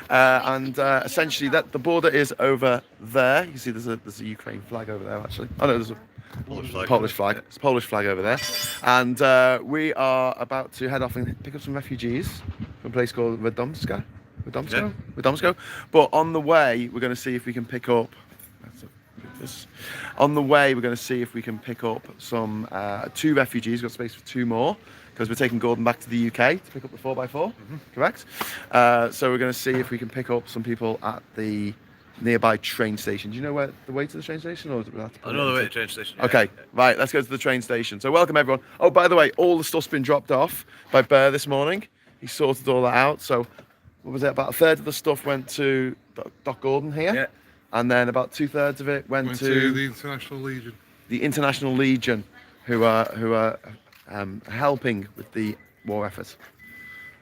Essentially that the border is over there. You can see there's a Ukraine flag over there actually. Oh no, there's a Polish flag. Polish flag. It's a Polish flag over there. And we are about to head off and pick up some refugees from a place called Radomska. Radomsko? Radomsko. But on the way, we're going to see if we can pick up. This. On the way, we're going to see if we can pick up some 2 refugees. We've got space for 2 more because we're taking Gordon back to the UK to pick up the 4x4. Correct. So we're going to see if we can pick up some people at the nearby train station. Do you know where the way to the train station, or do we have to? I know the way to the train station. Yeah. Okay, right. Let's go to the train station. So welcome everyone. Oh, by the way, all the stuff's been dropped off by Bear this morning. He sorted all that out. So what was it? About a third of the stuff went to Doc Gordon here. Yeah. And then about 2/3 of it went to the International Legion. The International Legion, who are helping with the war effort.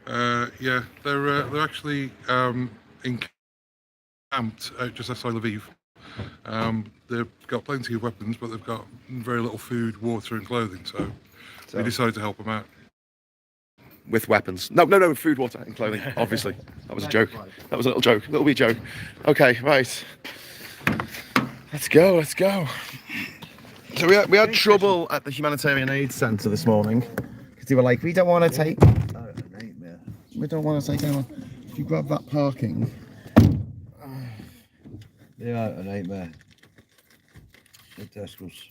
Yeah, they're actually encamped just outside Lviv. They've got plenty of weapons, but they've got very little food, water, and clothing. So we decided to help them out. With weapons. No, food, water, and clothing, obviously. That was a joke. That was a little wee joke. Okay, right. Let's go. So we had trouble at the Humanitarian Aid Centre this morning because they were like, we don't want to take anyone. If you grab that parking. Yeah, a nightmare. The Tesco's.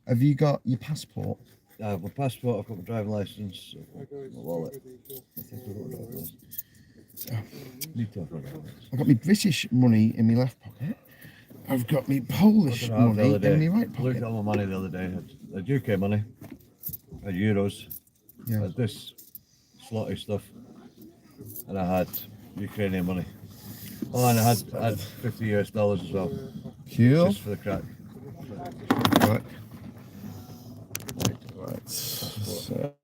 Have you got your passport? I have my passport, I've got my driving licence, my wallet. I think I've got my driving licence. Need to have my driving licence. I've got my British money in my left pocket. I've got my Polish money in my right pocket. I looked at all my money the other day. I had UK money, I had euros, I had this slotty stuff, and I had Ukrainian money. Oh, and I had $50 as well. Cool. Just for the crack. Right. So.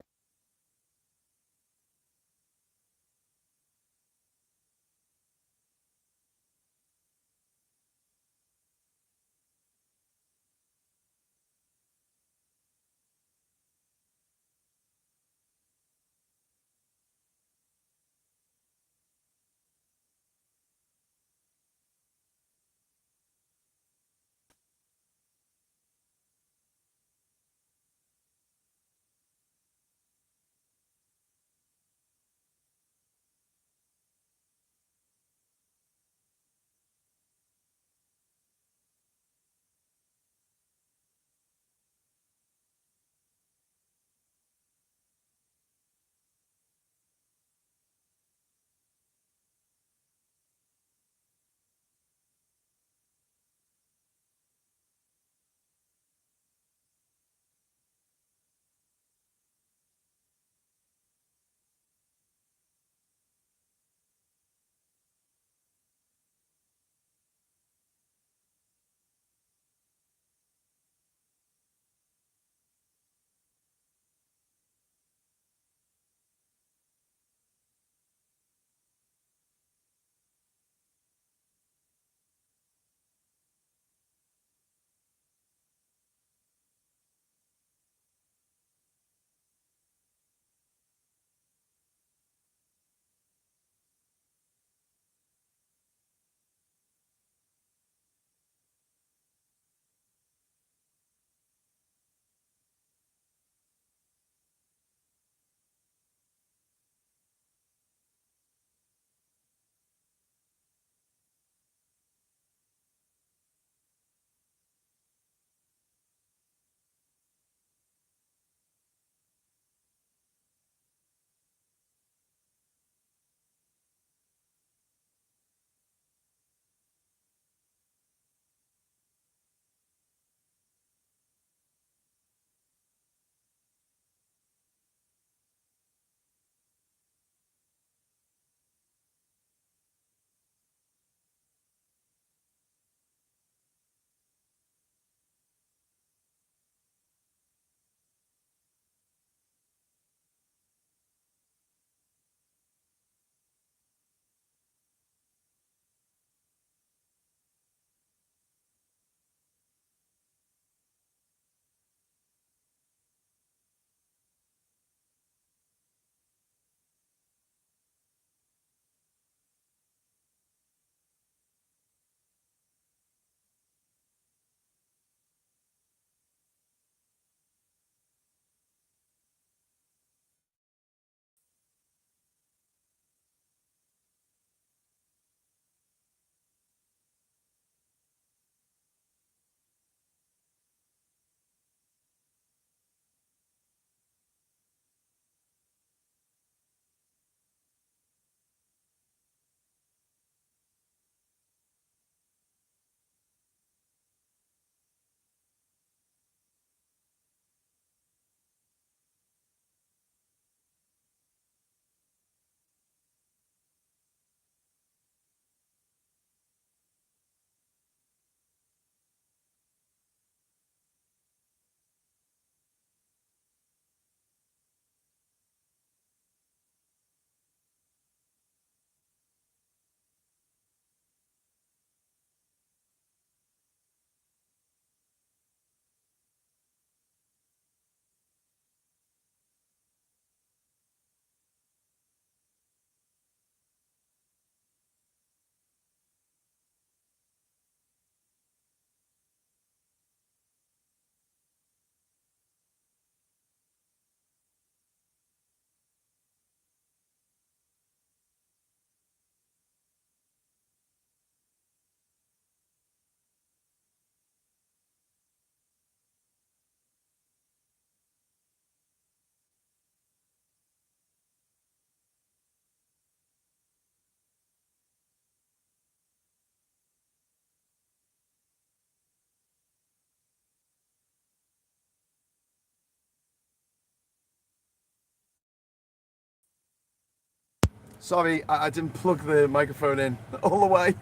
Sorry, I didn't plug the microphone in all the way.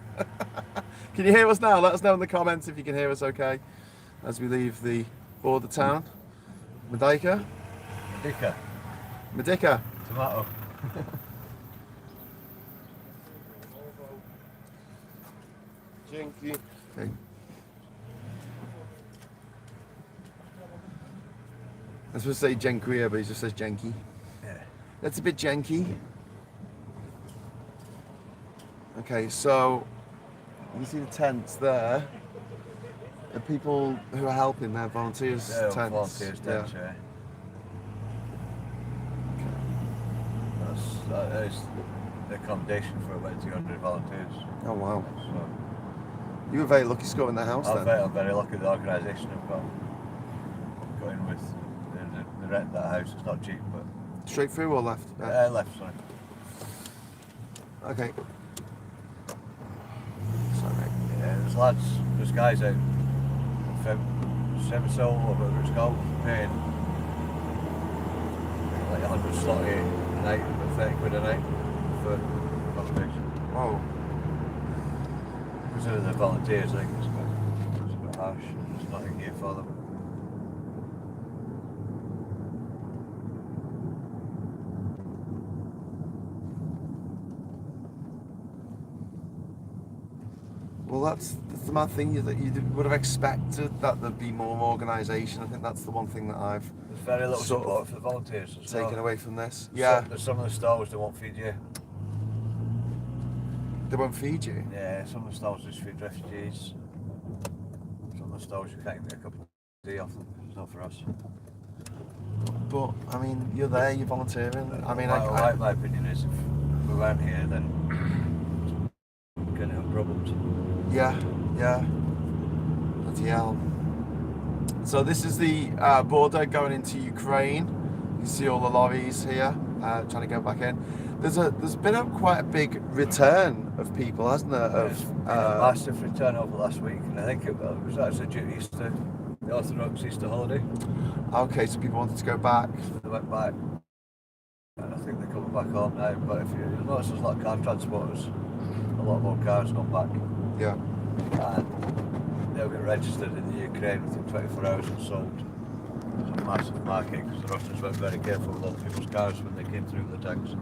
Can you hear us now? Let us know in the comments if you can hear us okay as we leave the border town. Medyka? Medyka. Medyka. Tomato. Dzięki. Okay. I was supposed to say dziękuję, but he just says dzięki. Yeah. That's a bit janky. Okay, so you see the tents there. The people who are helping, they're volunteers' Yeah, tents. volunteers tents, yeah. That is the accommodation for about 200 volunteers. Oh wow. So You were very lucky scoring the house then. I'm very lucky the organisation have got in with the rent of that house. It's not cheap, but Straight through or left? left, sorry. Okay. Sorry, mate. Yeah, there's guys out from Semisol or whatever it's called, paying like 100 slotty a night, or 30 quid a night for accommodation. Whoa. Because they're volunteers, I think it's a bit harsh. There's nothing here for them. Well, that's the mad thing that you would have expected that there'd be more organisation. I think that's the one thing that I've There's very little sort support of for the volunteers as taken well. away from this. Yeah, There's some of the stalls they won't feed you. they won't feed you. Yeah, some of the stalls just feed refugees. Some of the stalls you can't get a cup of tea off them. It's not for us. But I mean, you're there, you're volunteering. I mean, my opinion is if we weren't here, then we're going to have problems. yeah. Bloody hell. So this is the border going into Ukraine. You can see all the lorries here trying to go back in. There's been quite a big return of people, hasn't there? Of Massive return over last week, and I think it was actually due to Easter, the Orthodox Easter holiday. Okay, so people wanted to go back. They went back, and I think they're coming back home now. But if you'll notice, there's a lot of car transporters, a lot of old cars gone back, Yeah. and they'll get registered in the Ukraine within 24 hours and sold. It's a massive market because the Russians weren't very careful with other people's cars when they came through with the tanks.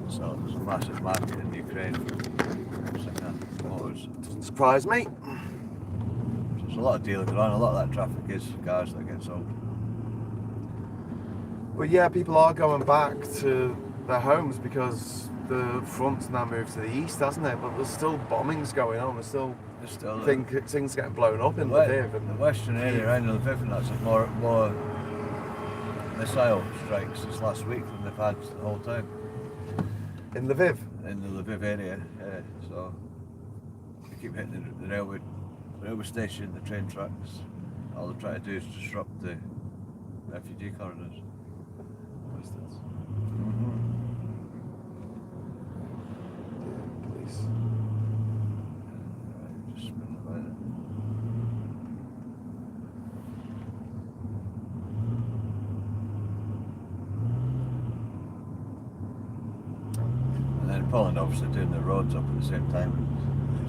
So there's a massive market in Ukraine for second-hand motors. Doesn't surprise me. So there's a lot of dealing going on. A lot of that traffic is cars that get sold. But yeah, people are going back to their homes because the front's now moved to the east, hasn't it? But there's still bombings going on. There's still things getting blown up in Lviv. The western area around Lviv, and that's more missile strikes this last week than they've had the whole time. In Lviv? In the Lviv area, yeah. So they keep hitting the railway station, the train tracks. All they're trying to do is disrupt the refugee corridors. Bastards. Police. Just spin about it. And then Poland obviously doing the roads up at the same time.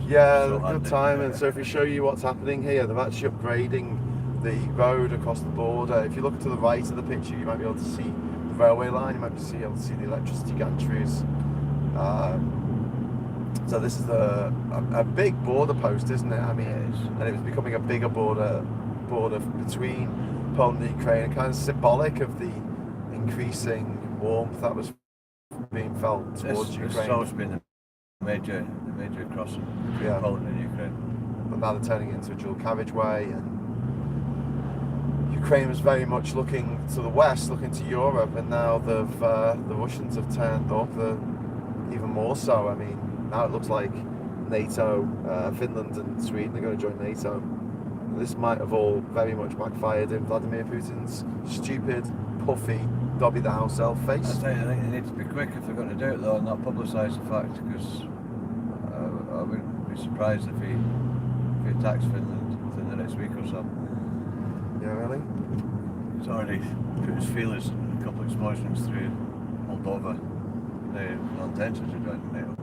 Yeah, So good handy. timing. So if we show you what's happening here, they're actually upgrading the road across the border. If you look to the right of the picture, you might be able to see the railway line. You might be able to see the electricity gantries. So this is a big border post, isn't it? I mean, and it was becoming a bigger border between Poland and Ukraine, kind of symbolic of the increasing warmth that was being felt towards Ukraine. This has always been the major crossing between Poland and Ukraine. But now they're turning it into a dual carriageway, and Ukraine was very much looking to the west, looking to Europe, and now the Russians have turned up even more so. I mean, now it looks like NATO, Finland and Sweden are going to join NATO. This might have all very much backfired in Vladimir Putin's stupid, puffy, Dobby the house elf face. I think they need to be quick if they're going to do it though, and not publicise the fact, because I wouldn't be surprised if he attacks Finland within the next week or so. Yeah, really? He's already put his feelers in a couple of explosions through Moldova no intentions of joining NATO.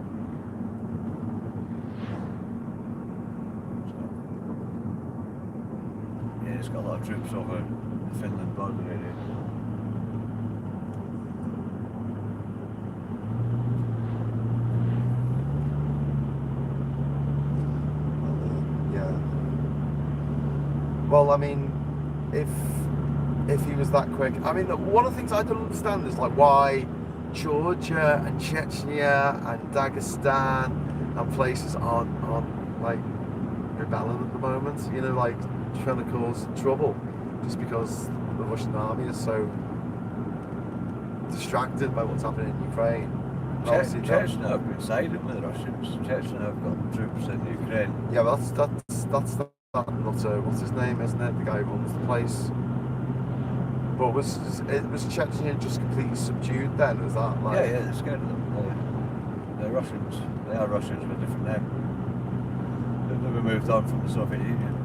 Yeah, it's got a lot of troops over the Finland border area. Yeah. Well, I mean, if he was that quick, I mean, one of the things I don't understand is like why Georgia and Chechnya and Dagestan and places aren't like rebelling at the moment. You know, like trying to cause trouble just because the Russian army is so distracted by what's happening in Ukraine. Chechnya have been siding with the Russians. Chechnya have got troops in Ukraine. Yeah, but that's that nutter. What's his name, isn't it? The guy who runs the place. But was Chechnya just completely subdued then? Was that like? Yeah, they're scared of them. They're Russians. They are Russians with a different name. They've never moved on from the Soviet Union.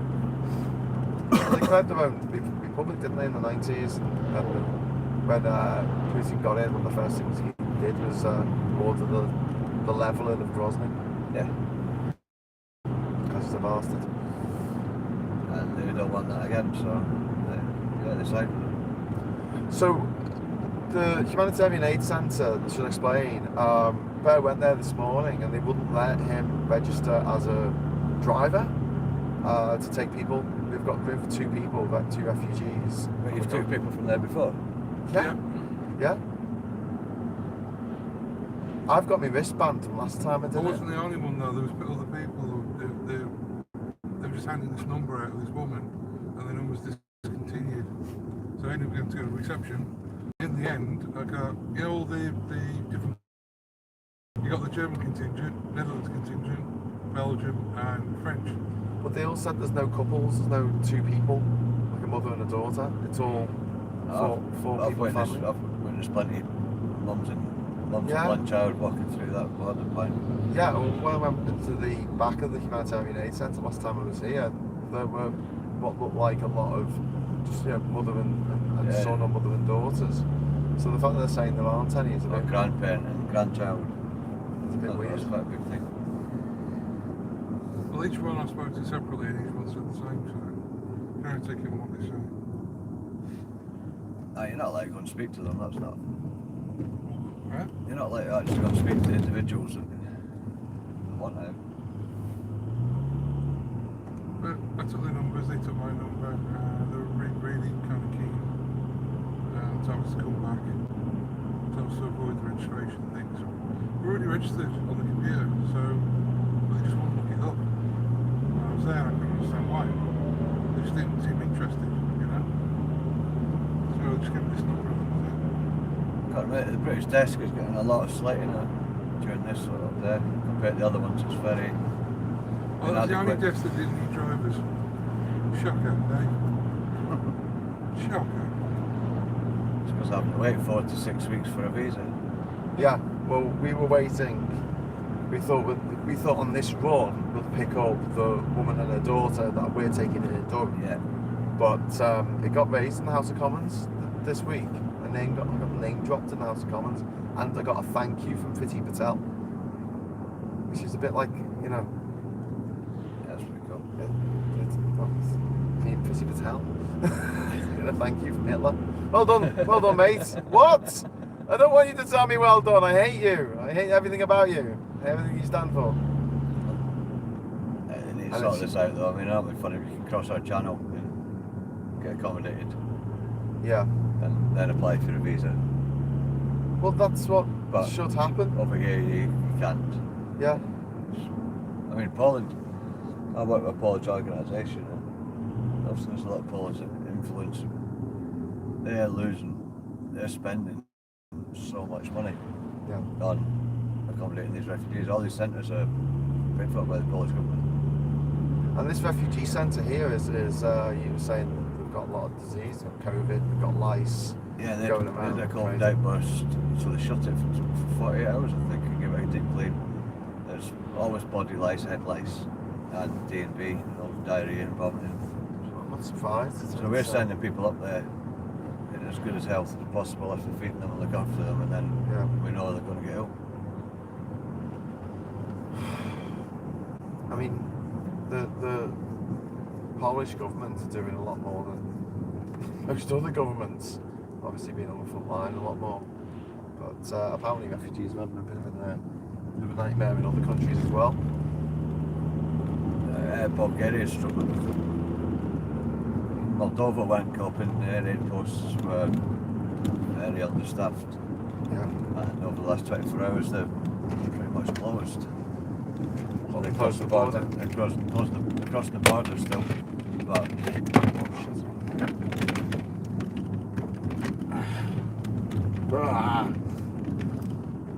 They claimed their own republic, didn't they, in the 90s? And when Putin got in, one of the first things he did was order the levelling of Grozny. Yeah. Because he's a bastard. And they don't want that again, so they side with them. So, the Humanitarian Aid Centre, should explain, Bear went there this morning and they wouldn't let him register as a driver to take people. We've got room for 2 people, we've got 2 refugees. But you've took people from there before? Yeah. I've got my wristband from last time I did I wasn't the only one though, there was other people who they were just handing this number out of this woman and the number was discontinued. So I ended up going to a reception. In the end, I got all the different. You got the German contingent, Netherlands contingent, Belgium, and French. But they all said there's no couples, there's no 2 people, like a mother and a daughter. It's all four I've people family. I've witnessed plenty of mums and one child walking through that border point. Yeah, well, when I went to the back of the Humanitarian Aid Centre last time I was here, there were what looked like a lot of just mother and son or mother and daughters. So the fact that they're saying there aren't any is a bit grandparent and grandchild. It's a bit weird. That's quite a big thing. Well, each one I spoke to separately and each one said the same, so trying to take in what they say. No, you're not allowed to go and speak to them, that's not. Right? You're not allowed to actually go and speak to individuals that want out. But I took their numbers, they took my number, they were really kind of keen to have us to come back, to also avoid the registration things. We're already registered on the computer, so they just won't look it up. When I was there, I couldn't understand why. They just didn't seem interested, you know? So I just gave me this number and that was it. Can't remember, the British desk is getting a lot of slating during this one up there compared to the other ones. It's very Oh, that's the only inadequate. desk that didn't need drivers. Shocker, Dave. Shocker. It's because I have to wait 4 to 6 weeks for a visa. Yeah, well, we were waiting. We thought on this run we'd pick up the woman and her daughter that we're taking in Durham. Yeah. But it got raised in the House of Commons this week. I got the name dropped in the House of Commons, and I got a thank you from Priti Patel, which is a bit like, you know. Yeah, that's pretty cool. Priti Patel. A thank you from Hitler. Well done, mate. What? I don't want you to tell me well done. I hate you. I hate everything about you. Everything you stand for. They need to sort this out though. I mean, aren't we funny? We can cross our channel and get accommodated Yeah. and then apply for a visa. Well, that's what But should happen. over here, you can't. Yeah. I mean, Poland, I work with a Polish organisation, and obviously there's a lot of Polish influence. They're spending so much money on accommodating these refugees. All these centres are paid for by the Polish government. And this refugee centre here is you were saying they've got a lot of disease, they've got COVID, they've got lice. Yeah, they're going around. They're COVID outburst, so they shut it for 48 hours, I think, and give it a deep clean. There's always body lice, head lice, and D&B, diarrhea and vomiting. I'm not surprised. So we're sending people up there in as good as health as possible after feeding them and look after them, and then we know they're going to get ill. I mean, the Polish government are doing a lot more than most other governments. Obviously, being on the front line a lot more. But apparently, refugees are having a bit of a nightmare in other countries as well. Bulgaria is struggling with it. Moldova went up in their aid posts were very understaffed. Yeah. And over the last 24 hours, they're pretty much closed. Well, they closed the border. Across the border still. But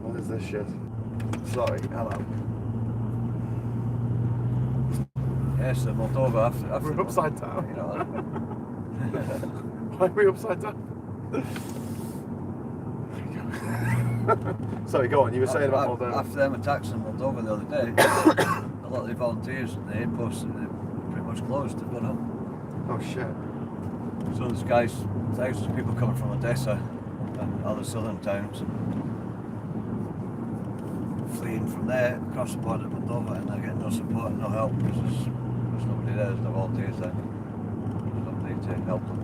what is this shit? Sorry, hello. yes, the Moldova after We're upside down. You know, Why are we upside down? Sorry, go on. You were saying about Moldova. After them attacks in Moldova the other day, a lot of the volunteers and the aid posts are pretty much closed. They've gone home. Oh shit. So there's thousands of people coming from Odessa and other southern towns, fleeing from there across the border to Moldova, and they're getting no support, no help, because there's nobody there, there's no volunteers there. There's nobody to help them.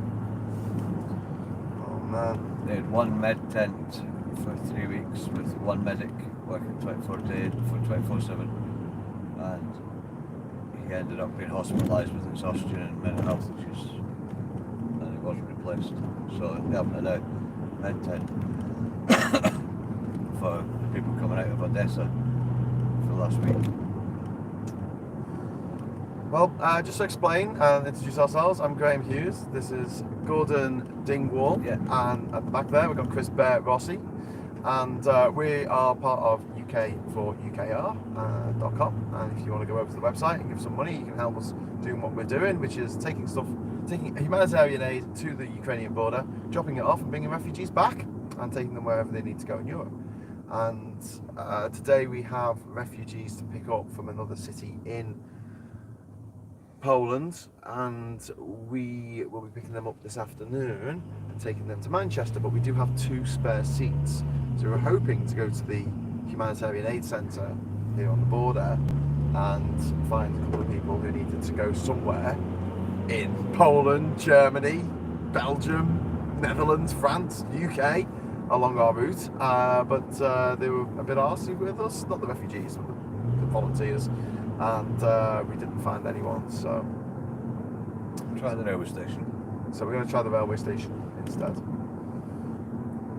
Oh man. They had one med tent for 3 weeks with one medic working 24/7, and he ended up being hospitalised with exhaustion and mental health issues, and he wasn't replaced. So they haven't had a med tent for people coming out of Odessa for the last week. Well, just to explain and introduce ourselves, I'm Graham Hughes. This is Gordon Dingwall, and at the back there we've got Chris Bear Rossi, and we are part of UK4UKR.com. And if you want to go over to the website and give some money, you can help us doing what we're doing, which is taking humanitarian aid to the Ukrainian border, dropping it off and bringing refugees back and taking them wherever they need to go in Europe. And today we have refugees to pick up from another city in Poland, and we will be picking them up this afternoon and taking them to Manchester, but we do have 2 spare seats, so we're hoping to go to the humanitarian aid centre here on the border and find a couple of people who needed to go somewhere in Poland, Germany, Belgium, Netherlands, France, UK along our route, but they were a bit arsy with us, not the refugees, but the volunteers, and we didn't find anyone, so Try the railway station. So we're going to try the railway station instead.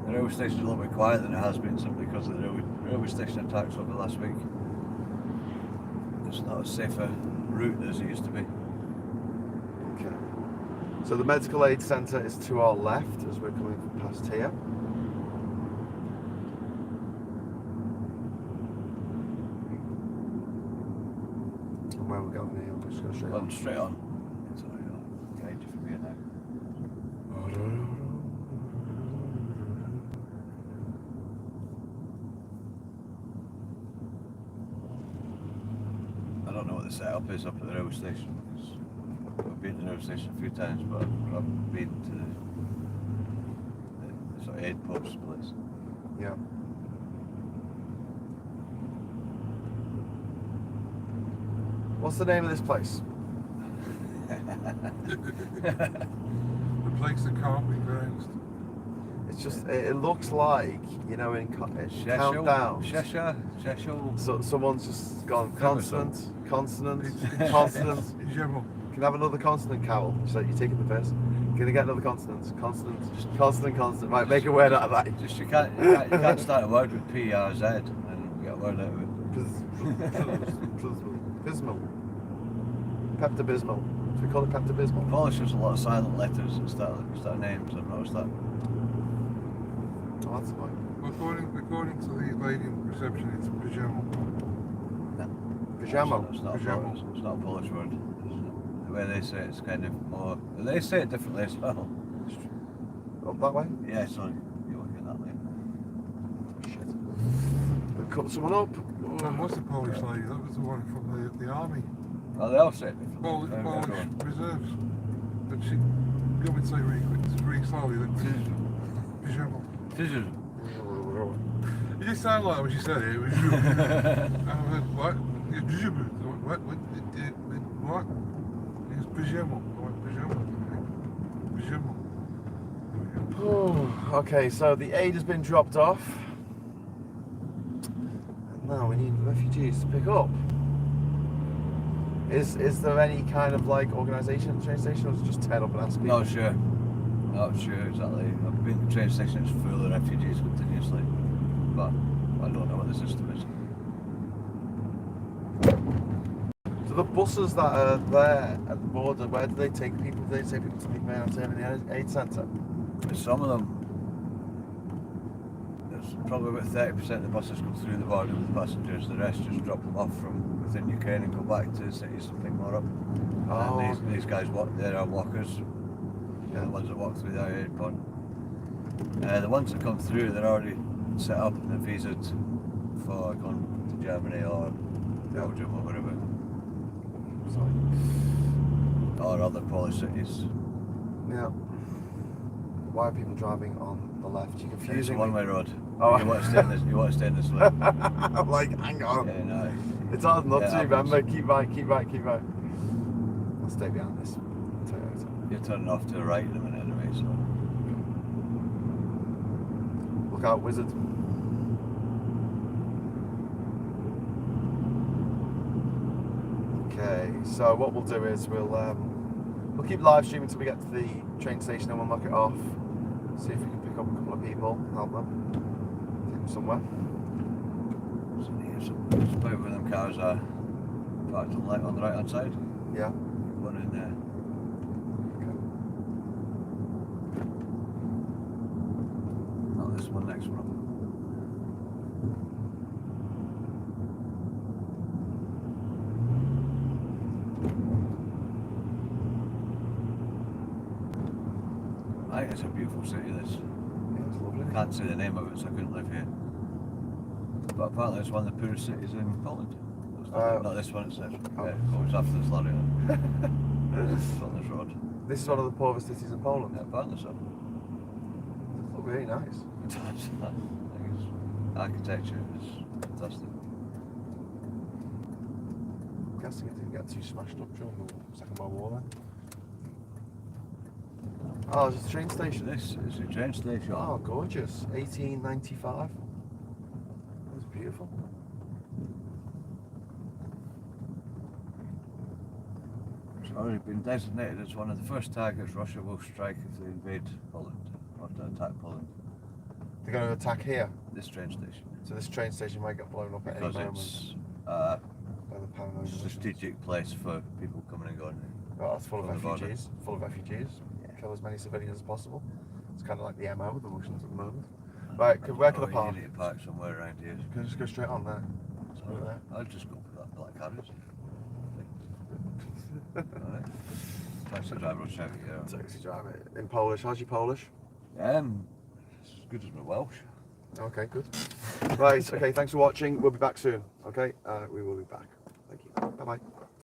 The railway station's a little bit quieter than it has been simply because of the railway station attacks over the last week. It's not a safer route as it used to be. Okay. So the medical aid centre is to our left as we're coming past here. And where we're going here, I'm just going to show you. Well, straight on. Sorry, I'll guide you from here now. I don't know what the setup is up at the railway station. I've been to the railway station a few times, but I've been to the sort of aid post place. Yeah. What's the name of this place? The place that can't be pronounced. It's just, it looks like, you know, in countdown. Sheshel. So someone's just gone consonant. Consonant. General. Can I have another consonant, Carol? So you're taking the piss. Can I get another consonant? Consonant. Right, make a word out of that. Just you can't start a word with PRZ and get a word out of it. Bismal. Pepto-Bismol. Should we call it Pepto-Bismol? Polish has a lot of silent letters at start names. I've noticed that. Oh, that's fine. According to the lady in reception, it's pajama. Pajama. It's not a Polish word. The way they say it's kind of more. They say it differently as well. Up that way? Yeah, so you're looking that way. Shit. They've cut someone up. And what's the Polish lady? That was the one from the army. Oh, they all say it differently. Polish reserves. But You want me to say it really quick, really slowly then? Pajama. Scissors. It just sounded like when she said it, it was you. I went, what? Pajama. What? What? It was pajama. I went, pajama. Pajama. Oh, okay, so the aid has been dropped off. And now we need refugees to pick up. Is there any kind of like organisation at the train station, or is it just turn up and ask people? Not sure. Not sure exactly. I've been to the train station, it's full of refugees continuously. But I don't know what the system is. So the buses that are there at the border, where do they take people? Do they take people to the main the aid centre? Some of them, there's probably about 30% of the buses come through the border with the passengers, the rest just drop them off from within Ukraine and go back to the cities and pick more up. Oh, And these guys, they're our walkers, yeah. the ones that walk through the airport. The ones that come through, they're already set up and they're visaed for going to Germany or Belgium or wherever. Or other Polish cities. Yeah. Why are people driving on the left? You're confusing It's a me. one-way road. Oh. You want to stay in this. You want to stay in this lane. I'm like, hang on. Yeah, no. It's hard not It to, happens. remember. Keep right, keep right, keep right. I'll stay behind this. I'll tell you later. You're turning off to the right in a minute anyway, so. Look out, wizard. Okay, so what we'll do is we'll keep live streaming until we get to the train station and we'll knock it off. See if we can pick up a couple of people, help them, take them somewhere. So here's about where them cars are parked on the right hand side. Yeah. One in there. Oh, this one next one. I think it's a beautiful city, this. Yeah, it's lovely. I can't say the name of it, so I couldn't live here. But apparently it's one of the poorest cities in Poland. Not this one, it's after this lorry. It's on this road. This is one of the poorest cities in Poland. Yeah, apparently so. Look really nice. I think it's architecture is fantastic. I'm guessing it didn't get too smashed up during the Second World War then. Oh, there's a train station. This is a train station. Oh, gorgeous. 1895. That's beautiful. It's already been designated as one of the first targets Russia will strike if they invade Poland or to attack Poland. They're going to attack here. This train station. So this train station might get blown up at any Because moment. it's By the paranoid a strategic place for people coming and going. Oh, it's full of from the border. refugees. Full of refugees. Kill as many civilians as possible. It's kind of like the MO of the Russians at the moment. Right, where can I park? You need to park somewhere around here. Can I just go straight on there? Over there. I'll just go for that black carriage. Alright. Taxi driver will shout at you. Taxi driver. In Polish. How's your Polish? As good as my Welsh. Okay, good. Right, okay, thanks for watching. We'll be back soon. Okay, we will be back. Thank you. Bye-bye.